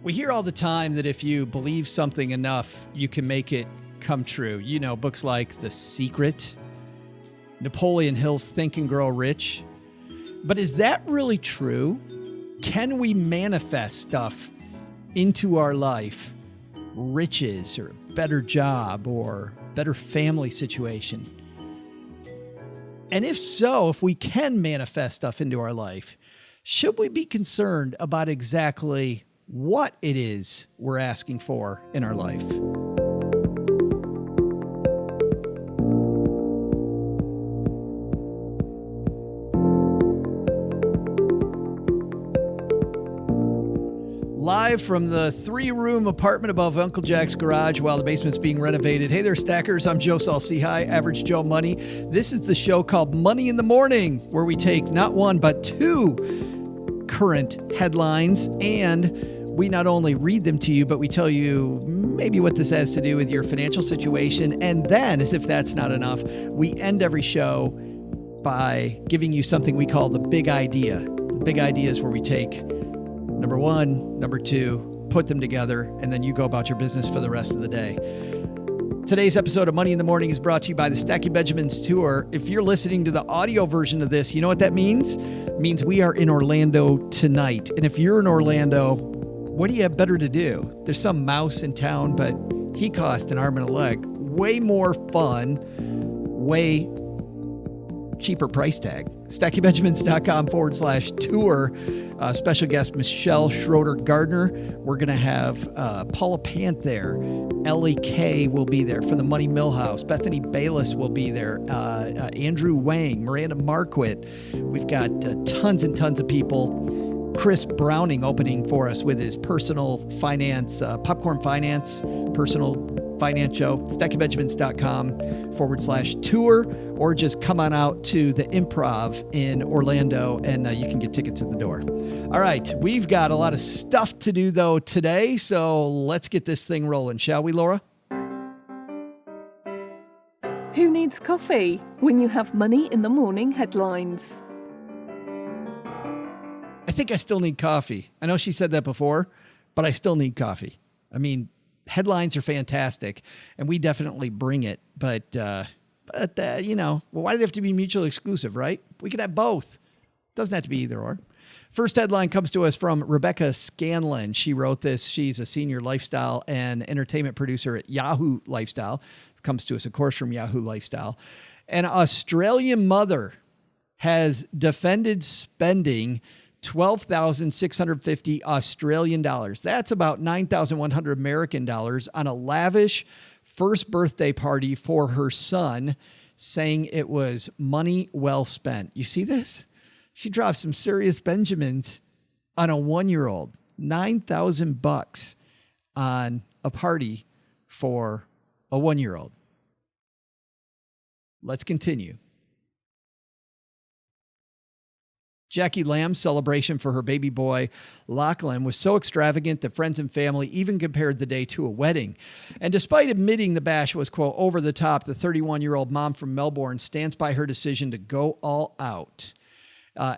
We hear all the time that if you believe something enough, you can make it come true. You know, books like The Secret, Napoleon Hill's Think and Grow Rich. But is that really true? Can we manifest stuff into our life? Riches or a better job or better family situation? And if so, if we can manifest stuff into our life, should we be concerned about exactly what it is we're asking for in our life? Live from the 3-room apartment above Uncle Jack's garage while the basement's being renovated. Hey there, Stackers. I'm Joe Saul-Sehy, Average Joe Money. This is the show called Money in the Morning, where we take not one, but two current headlines, and we not only read them to you, but we tell you maybe what this has to do with your financial situation. And then, as if that's not enough, we end every show by giving you something we call the big idea. The big idea is where we take number one, number two, put them together, and then you go about your business for the rest of the day. Today's episode of Money in the Morning is brought to you by the Stacky Benjamins Tour. If you're listening to the audio version of this, you know what that means? It means we are in Orlando tonight. And if you're in Orlando, what do you have better to do? There's some mouse in town, but he cost an arm and a leg. Way more fun, way cheaper price tag. StackyBenjamins.com/tour. Special guest Michelle Schroeder-Gardner. We're going to have Paula Pant there. Ellie Kay will be there for the Money Millhouse. Bethany Bayless will be there. Andrew Wang, Miranda Marquardt. We've got tons and tons of people. Chris Browning opening for us with his personal finance, popcorn finance, personal finance show. StackyBenjamins.com/tour, or just come on out to the Improv in Orlando and you can get tickets at the door. All right. We've got a lot of stuff to do though today. So let's get this thing rolling. Shall we, Laura? Who needs coffee when you have Money in the Morning headlines? I think I still need coffee. I know she said that before, but I still need coffee. I mean, headlines are fantastic and we definitely bring it, but you know, well, why do they have to be mutually exclusive, right? We could have both. Doesn't have to be either or. First headline comes to us from Rebecca Scanlon. She wrote this. She's a senior lifestyle and entertainment producer at Yahoo Lifestyle. It comes to us, of course, from Yahoo Lifestyle. An Australian mother has defended spending 12,650 Australian dollars. That's about 9,100 American dollars on a lavish first birthday party for her son, saying it was money well spent. You see this? She dropped some serious Benjamins on a 1-year-old, $9,000 on a party for a 1-year-old. Let's continue. Jackie Lamb's celebration for her baby boy, Lachlan, was so extravagant that friends and family even compared the day to a wedding. And despite admitting the bash was, quote, over the top, the 31-year-old mom from Melbourne stands by her decision to go all out.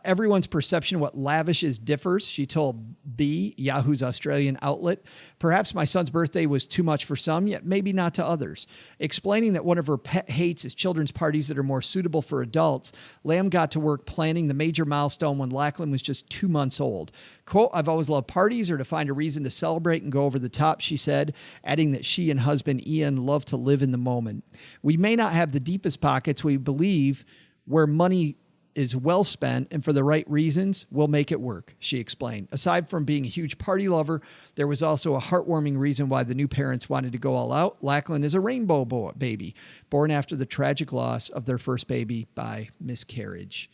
Everyone's perception of what lavish is differs, she told B, Yahoo's Australian outlet. Perhaps my son's birthday was too much for some, yet maybe not to others. Explaining that one of her pet hates is children's parties that are more suitable for adults, Lamb got to work planning the major milestone when Lachlan was just 2 months old. Quote, I've always loved parties or to find a reason to celebrate and go over the top, she said, adding that she and husband Ian love to live in the moment. We may not have the deepest pockets, we believe where money is well spent and for the right reasons, we'll make it work, she explained. Aside from being a huge party lover, there was also a heartwarming reason why the new parents wanted to go all out. Lachlan is a rainbow baby, born after the tragic loss of their first baby by miscarriage.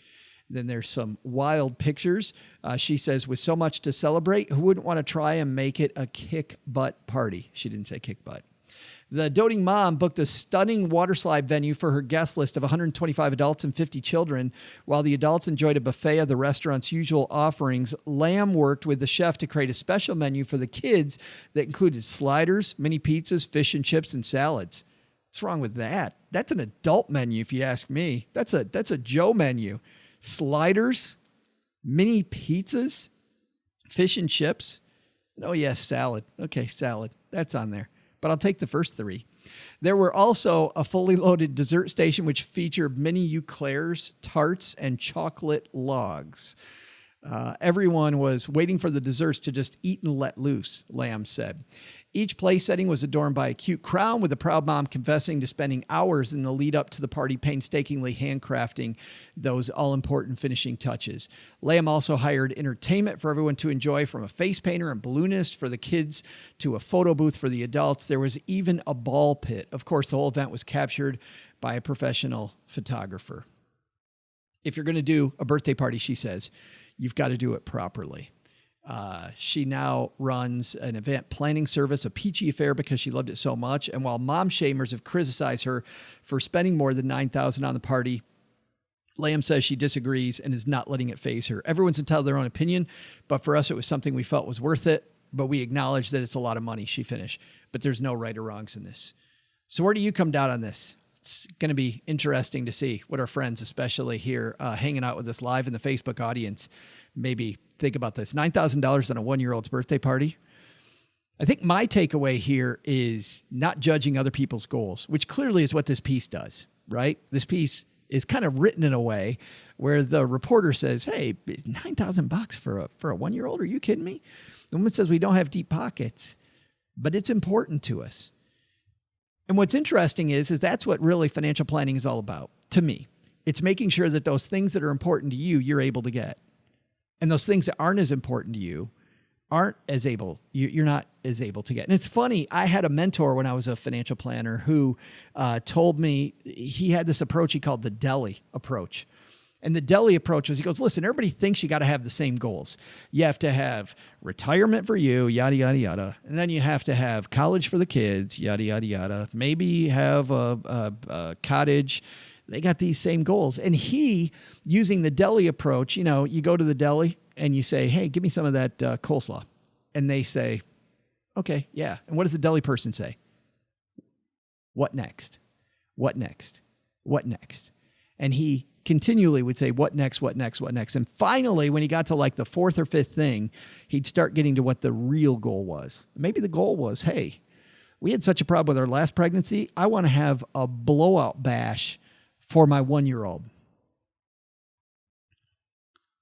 Then there's some wild pictures. She says, with so much to celebrate, who wouldn't want to try and make it a kick butt party? She didn't say kick butt. The doting mom booked a stunning waterslide venue for her guest list of 125 adults and 50 children. While the adults enjoyed a buffet of the restaurant's usual offerings, Lamb worked with the chef to create a special menu for the kids that included sliders, mini pizzas, fish and chips, and salads. What's wrong with that? That's an adult menu, if you ask me. That's a Joe menu. Sliders, mini pizzas, fish and chips. Oh, yes, salad. Okay, salad. That's on there. But I'll take the first three. There were also a fully loaded dessert station, which featured mini eclairs, tarts, and chocolate logs. Everyone was waiting for the desserts to just eat and let loose, Lamb said. Each place setting was adorned by a cute crown, with the proud mom confessing to spending hours in the lead up to the party painstakingly handcrafting those all-important finishing touches. Lamb also hired entertainment for everyone to enjoy, from a face painter and balloonist for the kids to a photo booth for the adults. There was even a ball pit. Of course, the whole event was captured by a professional photographer. If you're going to do a birthday party, she says, you've got to do it properly. She now runs an event planning service, a peachy affair, because she loved it so much. And while mom shamers have criticized her for spending more than $9,000 on the party, Lamb says she disagrees and is not letting it faze her. Everyone's entitled to their own opinion, but for us, it was something we felt was worth it. But we acknowledge that it's a lot of money, she finished. But there's no right or wrongs in this. So where do you come down on this? It's going to be interesting to see what our friends, especially here hanging out with us live in the Facebook audience, maybe think about this. $9,000 on a 1-year-old's birthday party. I think my takeaway here is not judging other people's goals, which clearly is what this piece does, right? This piece is kind of written in a way where the reporter says, hey, $9,000 for a 1-year-old? Are you kidding me? The woman says we don't have deep pockets, but it's important to us. And what's interesting is that's what really financial planning is all about. To me, it's making sure that those things that are important to you, you're able to get. And those things that aren't as important to you you're not as able to get. And it's funny, I had a mentor when I was a financial planner who told me he had this approach he called the deli approach. And the deli approach was, he goes, listen, everybody thinks you got to have the same goals. You have to have retirement for you, yada, yada, yada. And then you have to have college for the kids, yada, yada, yada. Maybe have a cottage. They got these same goals. And he, using the deli approach, you go to the deli and you say, hey, give me some of that coleslaw. And they say, okay, yeah. And what does the deli person say? What next? What next? What next? And he continually would say, what next, what next, what next? And finally, when he got to like the fourth or fifth thing, he'd start getting to what the real goal was. Maybe the goal was, hey, we had such a problem with our last pregnancy. I want to have a blowout bash for my 1-year-old.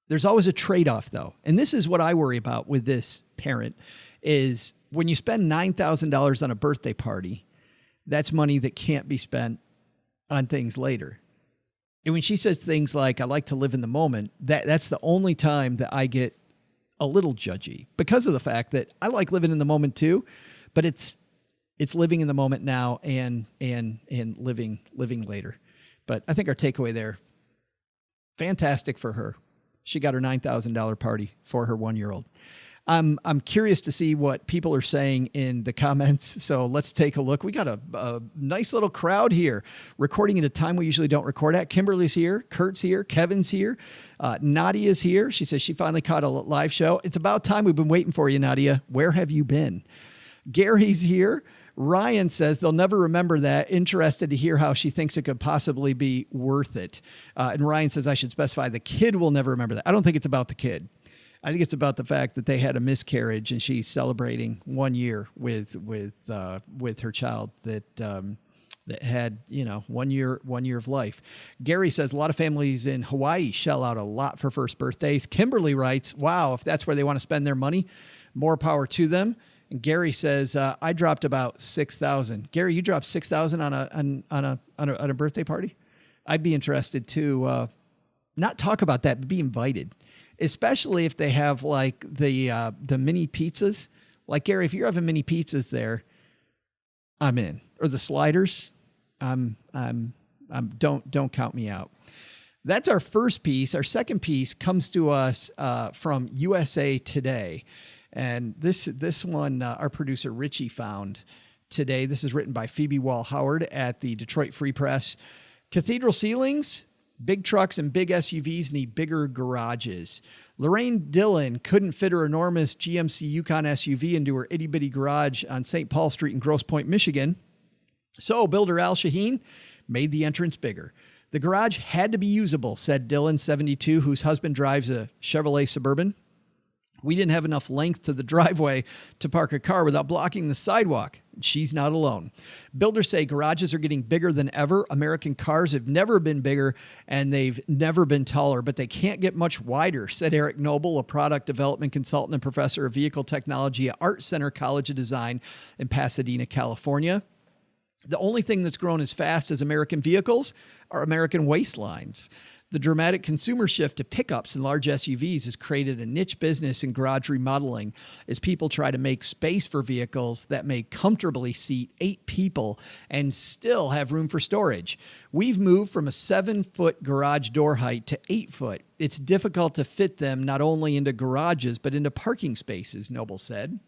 There's always a trade-off, though. And this is what I worry about with this parent is when you spend $9,000 on a birthday party, that's money that can't be spent on things later. And when she says things like, I like to live in the moment, that's the only time that I get a little judgy because of the fact that I like living in the moment too, but it's living in the moment now and living later. But I think our takeaway there, fantastic for her. She got her $9,000 party for her 1-year-old. I'm curious to see what people are saying in the comments. So let's take a look. We got a nice little crowd here recording at a time we usually don't record at. Kimberly's here. Kurt's here. Kevin's here. Nadia's here. She says she finally caught a live show. It's about time. We've been waiting for you, Nadia. Where have you been? Gary's here. Ryan says they'll never remember that. Interested to hear how she thinks it could possibly be worth it. And Ryan says I should specify the kid will never remember that. I don't think it's about the kid. I think it's about the fact that they had a miscarriage and she's celebrating 1 year with her child that had, 1 year of life. Gary says a lot of families in Hawaii shell out a lot for first birthdays. Kimberly writes, wow, if that's where they want to spend their money, more power to them. And Gary says, I dropped about $6,000. Gary, you dropped $6,000 on a birthday party? I'd be interested to not talk about that, but be invited. Especially if they have like the mini pizzas. Like Gary, if you're having mini pizzas there, I'm in. Or the sliders, don't count me out. That's our first piece. Our second piece comes to us from USA Today. And this one, our producer Richie found today. This is written by Phoebe Wall-Howard at the Detroit Free Press. Cathedral ceilings, big trucks and big SUVs need bigger garages. Lorraine Dillon couldn't fit her enormous GMC Yukon SUV into her itty-bitty garage on St. Paul Street in Grosse Pointe, Michigan. So builder Al Shaheen made the entrance bigger. The garage had to be usable, said Dillon, 72, whose husband drives a Chevrolet Suburban. We didn't have enough length to the driveway to park a car without blocking the sidewalk. She's not alone. Builders say garages are getting bigger than ever. American cars have never been bigger and they've never been taller, but they can't get much wider, said Eric Noble, a product development consultant and professor of vehicle technology at Art Center College of Design in Pasadena, California. The only thing that's grown as fast as American vehicles are American waistlines. The dramatic consumer shift to pickups and large SUVs has created a niche business in garage remodeling as people try to make space for vehicles that may comfortably seat 8 people and still have room for storage. We've moved from a 7-foot garage door height to 8 foot. It's difficult to fit them not only into garages, but into parking spaces, Noble said.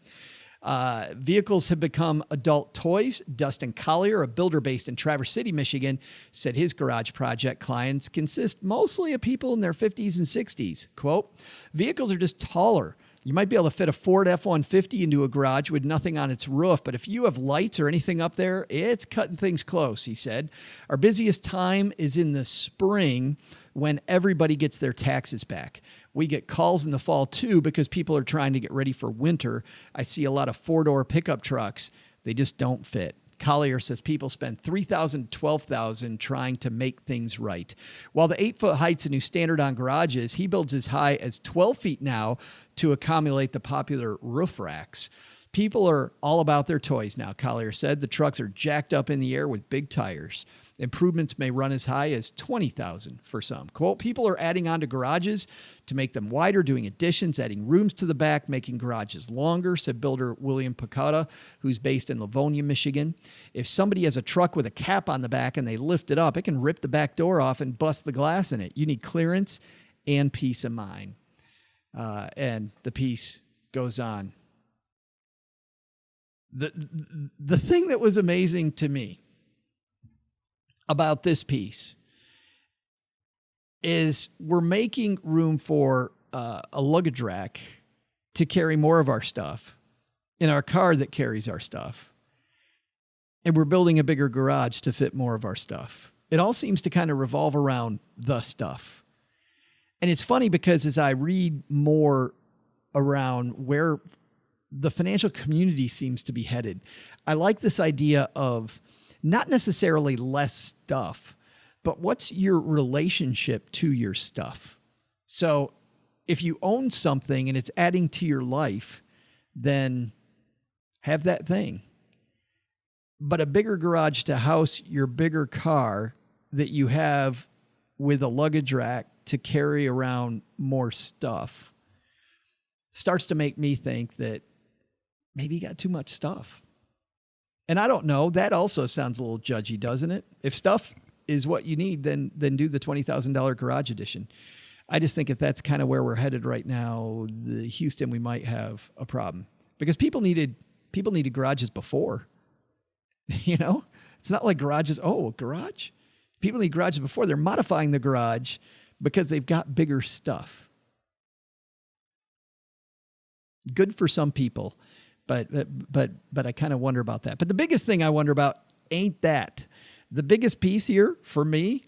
Vehicles have become adult toys. Dustin Collier, a builder based in Traverse City, Michigan, said his garage project clients consist mostly of people in their 50s and 60s. Quote, vehicles are just taller. You might be able to fit a Ford F-150 into a garage with nothing on its roof, but if you have lights or anything up there, it's cutting things close, he said. Our busiest time is in the spring when everybody gets their taxes back. We get calls in the fall too because people are trying to get ready for winter. I see a lot of 4-door pickup trucks. They just don't fit. Collier says people spend $3,000 to $12,000 trying to make things right. While the 8-foot height's a new standard on garages, he builds as high as 12 feet now to accommodate the popular roof racks. People are all about their toys now, Collier said. The trucks are jacked up in the air with big tires. Improvements may run as high as $20,000 for some. Quote, people are adding on to garages to make them wider, doing additions, adding rooms to the back, making garages longer, said builder William Picotta, who's based in Livonia, Michigan. If somebody has a truck with a cap on the back and they lift it up, it can rip the back door off and bust the glass in it. You need clearance and peace of mind. And the piece goes on. The thing that was amazing to me about this piece is we're making room for a luggage rack to carry more of our stuff in our car that carries our stuff. And we're building a bigger garage to fit more of our stuff. It all seems to kind of revolve around the stuff. And it's funny because as I read more around where the financial community seems to be headed, I like this idea of not necessarily less stuff, but what's your relationship to your stuff? So if you own something and it's adding to your life, then have that thing. But a bigger garage to house your bigger car that you have with a luggage rack to carry around more stuff starts to make me think that maybe you got too much stuff. And I don't know, that also sounds a little judgy, doesn't it? If stuff is what you need, then do the $20,000 garage edition. I just think if that's kind of where we're headed right now, Houston, we might have a problem because people needed garages before, you know, it's not like garages. Oh, a garage. People need garages before. They're modifying the garage because they've got bigger stuff. Good for some people. But I kind of wonder about that. But the biggest thing I wonder about ain't that. The biggest piece here for me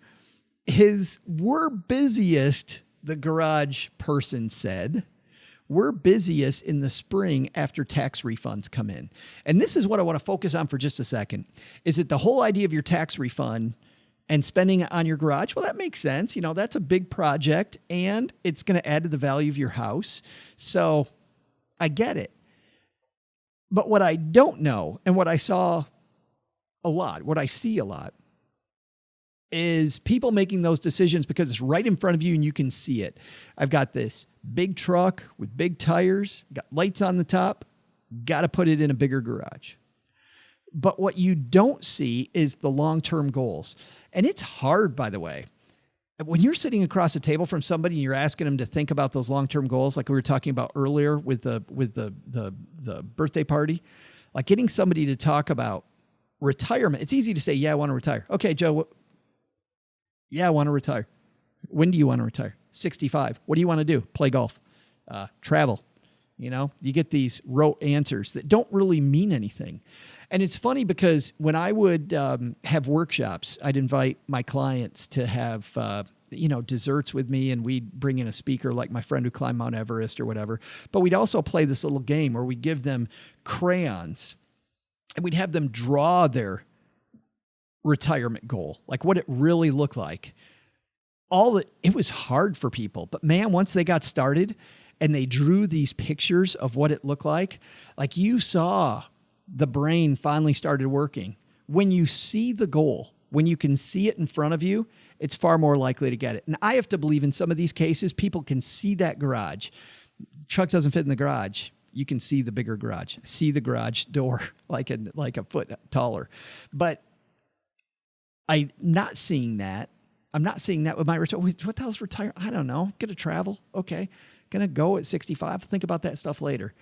is we're busiest, the garage person said, we're busiest in the spring after tax refunds come in. And this is what I want to focus on for just a second. Is it the whole idea of your tax refund and spending it on your garage? Well, that makes sense. You know, that's a big project and it's going to add to the value of your house. So I get it. But what I don't know, and what I saw a lot, what I see a lot, is people making those decisions because it's right in front of you and you can see it. I've got this big truck with big tires, got lights on the top, got to put it in a bigger garage. But what you don't see is the long-term goals. And it's hard, by the way. When you're sitting across a table from somebody and you're asking them to think about those long-term goals, like we were talking about earlier with the birthday party, like getting somebody to talk about retirement. It's easy to say, yeah, I want to retire. Okay, Joe. Yeah, I want to retire. When do you want to retire? 65. What do you want to do? Play golf, travel. You know, you get these rote answers that don't really mean anything. And it's funny because when I would have workshops, I'd invite my clients to have desserts with me, and we'd bring in a speaker like my friend who climbed Mount Everest or whatever. But we'd also play this little game where we'd give them crayons and we'd have them draw their retirement goal, like what it really looked like. It was hard for people, but man, once they got started and they drew these pictures of what it looked like you saw the brain finally started working. When you see the goal, when you can see it in front of you, it's far more likely to get it. And I have to believe in some of these cases, people can see that garage. Truck doesn't fit in the garage. You can see the bigger garage, see the garage door like a foot taller. But I'm not seeing that. I'm not seeing that with my retirement. What the hell's retire? I don't know. Going to travel. Okay. Going to go at 65. Think about that stuff later.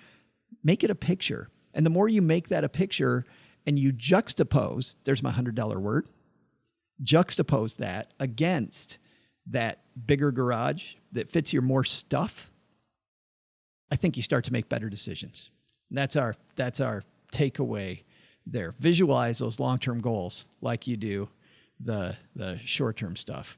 Make it a picture. And the more you make that a picture and you juxtapose, there's my $100 word, juxtapose that against that bigger garage that fits your more stuff, I think you start to make better decisions. And that's our takeaway there. Visualize those long-term goals like you do the short-term stuff.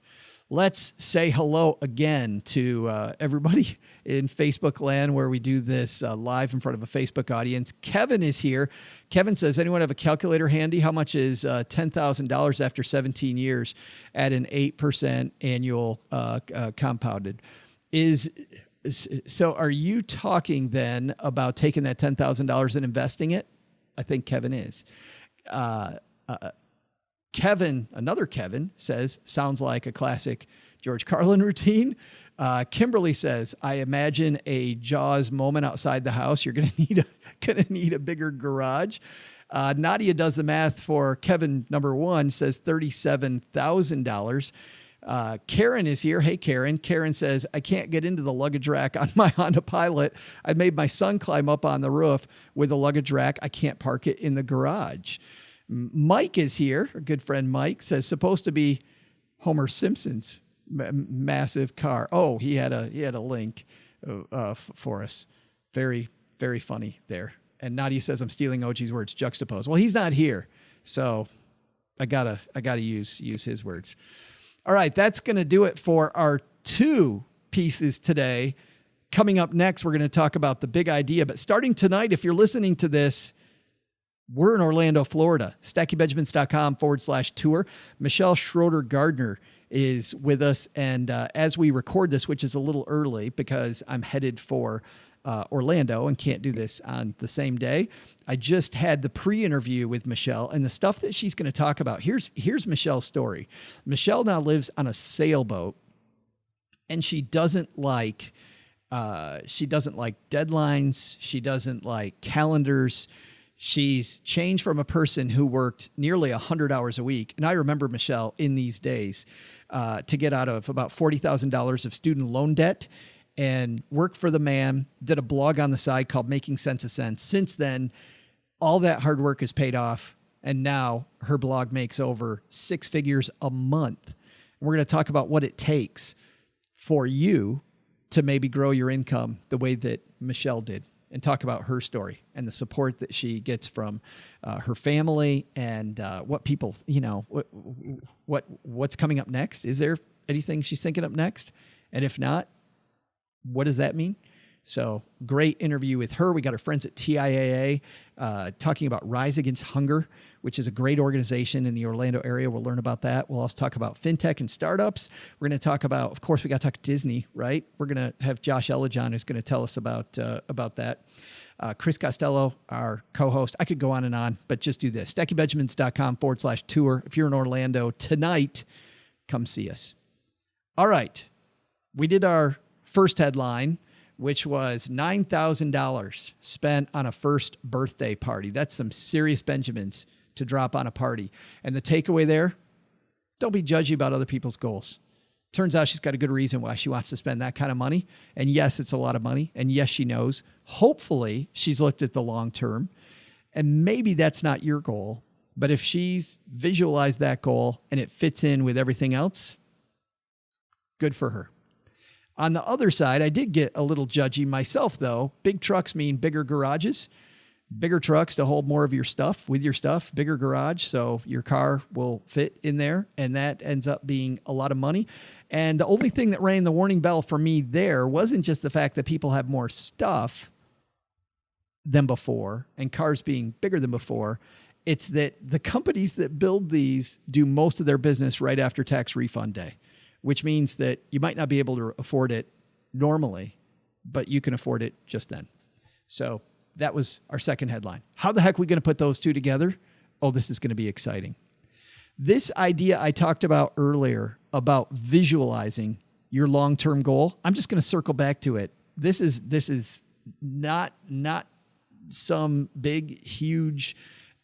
Let's say hello again to everybody in Facebook land where we do this live in front of a Facebook audience. Kevin is here. Kevin says, anyone have a calculator handy? How much is $10,000 after 17 years at an 8% annual compounded? So are you talking then about taking that $10,000 and investing it? I think Kevin is. Kevin, another Kevin, says, sounds like a classic George Carlin routine. Kimberly says, I imagine a Jaws moment outside the house. You're going to need a bigger garage. Nadia does the math for Kevin number one, says $37,000. Karen is here. Hey, Karen. Karen says, I can't get into the luggage rack on my Honda Pilot. I made my son climb up on the roof with a luggage rack. I can't park it in the garage. Mike is here. Our good friend Mike says, supposed to be Homer Simpson's massive car. Oh, he had a link for us. Very, very funny there. And Nadia says, I'm stealing OG's words, juxtapose. Well, he's not here, so I gotta use his words. All right, that's going to do it for our two pieces today. Coming up next, we're going to talk about the big idea. But starting tonight, if you're listening to this, we're in Orlando, Florida. StackyBenjamins.com/tour. Michelle Schroeder-Gardner is with us. And as we record this, which is a little early because I'm headed for Orlando and can't do this on the same day, I just had the pre-interview with Michelle and the stuff that she's going to talk about. Here's Michelle's story. Michelle now lives on a sailboat, and she doesn't like deadlines. She doesn't like calendars. She's changed from a person who worked nearly 100 hours a week. And I remember Michelle in these days to get out of about $40,000 of student loan debt and worked for the man, did a blog on the side called Making Sense of Sense. Since then, all that hard work is paid off. And now her blog makes over 6 figures a month. We're going to talk about what it takes for you to maybe grow your income the way that Michelle did, and talk about her story and the support that she gets from her family and what people, what's coming up next. Is there anything she's thinking up next? And if not, what does that mean? So great interview with her. We got our friends at TIAA talking about Rise Against Hunger, which is a great organization in the Orlando area. We'll learn about that. We'll also talk about fintech and startups. We're going to talk about, of course, we got to talk Disney, right? We're going to have Josh Elijon who's going to tell us about that. Chris Costello, our co-host. I could go on, but just do this. StackyBenjamins.com/tour. If you're in Orlando tonight, come see us. All right. We did our first headline, which was $9,000 spent on a first birthday party. That's some serious Benjamins to drop on a party. And the takeaway there, don't be judgy about other people's goals. Turns out she's got a good reason why she wants to spend that kind of money. And yes, it's a lot of money. And yes, she knows. Hopefully, she's looked at the long term. And maybe that's not your goal. But if she's visualized that goal and it fits in with everything else, good for her. On the other side, I did get a little judgy myself, though. Big trucks mean bigger garages. bigger trucks to hold more of your stuff with your stuff, bigger garage, so your car will fit in there, and that ends up being a lot of money. And the only thing that rang the warning bell for me there wasn't just the fact that people have more stuff than before and cars being bigger than before. It's that the companies that build these do most of their business right after tax refund day, which means that you might not be able to afford it normally, but you can afford it just then. So that was our second headline. How the heck are we going to put those two together? Oh, this is going to be exciting. This idea I talked about earlier about visualizing your long-term goal, I'm just going to circle back to it. This is not some big, huge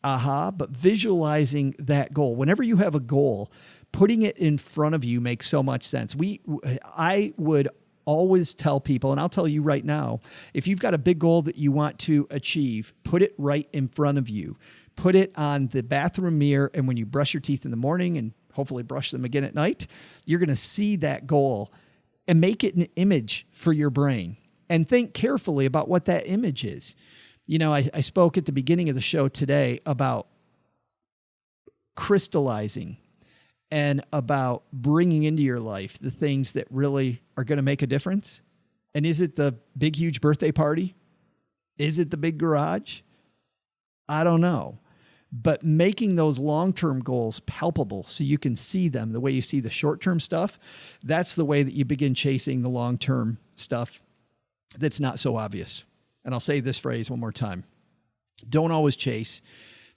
aha, but visualizing that goal. Whenever you have a goal, putting it in front of you makes so much sense. I would always tell people, and I'll tell you right now, if you've got a big goal that you want to achieve, put it right in front of you. Put it on the bathroom mirror, and when you brush your teeth in the morning and hopefully brush them again at night, you're going to see that goal and make it an image for your brain. And think carefully about what that image is. You know, I spoke at the beginning of the show today about crystallizing and about bringing into your life the things that really are going to make a difference. And is it the big, huge birthday party? Is it the big garage? I don't know. But making those long-term goals palpable so you can see them the way you see the short-term stuff, that's the way that you begin chasing the long-term stuff that's not so obvious. And I'll say this phrase one more time. Don't always chase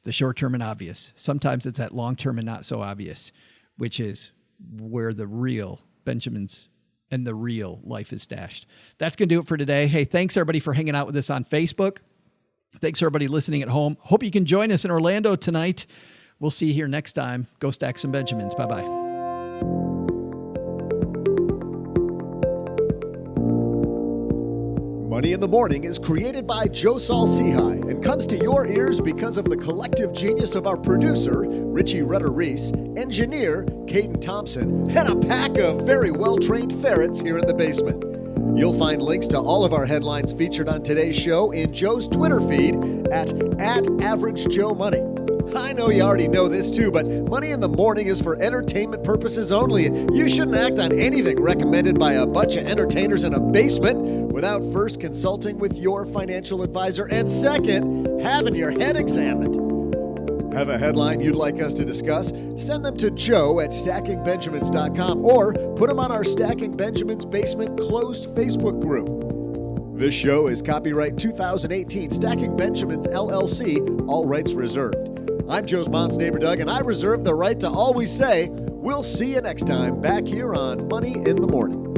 the short-term and obvious. Sometimes it's that long-term and not so obvious, which is where the real Benjamins and the real life is stashed. That's going to do it for today. Hey, thanks everybody for hanging out with us on Facebook. Thanks everybody listening at home. Hope you can join us in Orlando tonight. We'll see you here next time. Go stack some Benjamins. Bye-bye. Money in the Morning is created by Joe Saul-Sehy and comes to your ears because of the collective genius of our producer, Richie Rutter-Reese, engineer, Caden Thompson, and a pack of very well-trained ferrets here in the basement. You'll find links to all of our headlines featured on today's show in Joe's Twitter feed at @AverageJoeMoney. I know you already know this too, but Money in the Morning is for entertainment purposes only. You shouldn't act on anything recommended by a bunch of entertainers in a basement without first consulting with your financial advisor and second, having your head examined. Have a headline you'd like us to discuss? Send them to Joe at stackingbenjamins.com or put them on our Stacking Benjamins Basement closed Facebook group. This show is copyright 2018 Stacking Benjamins LLC, all rights reserved. I'm Joe's mom's neighbor Doug, and I reserve the right to always say, we'll see you next time back here on Money in the Morning.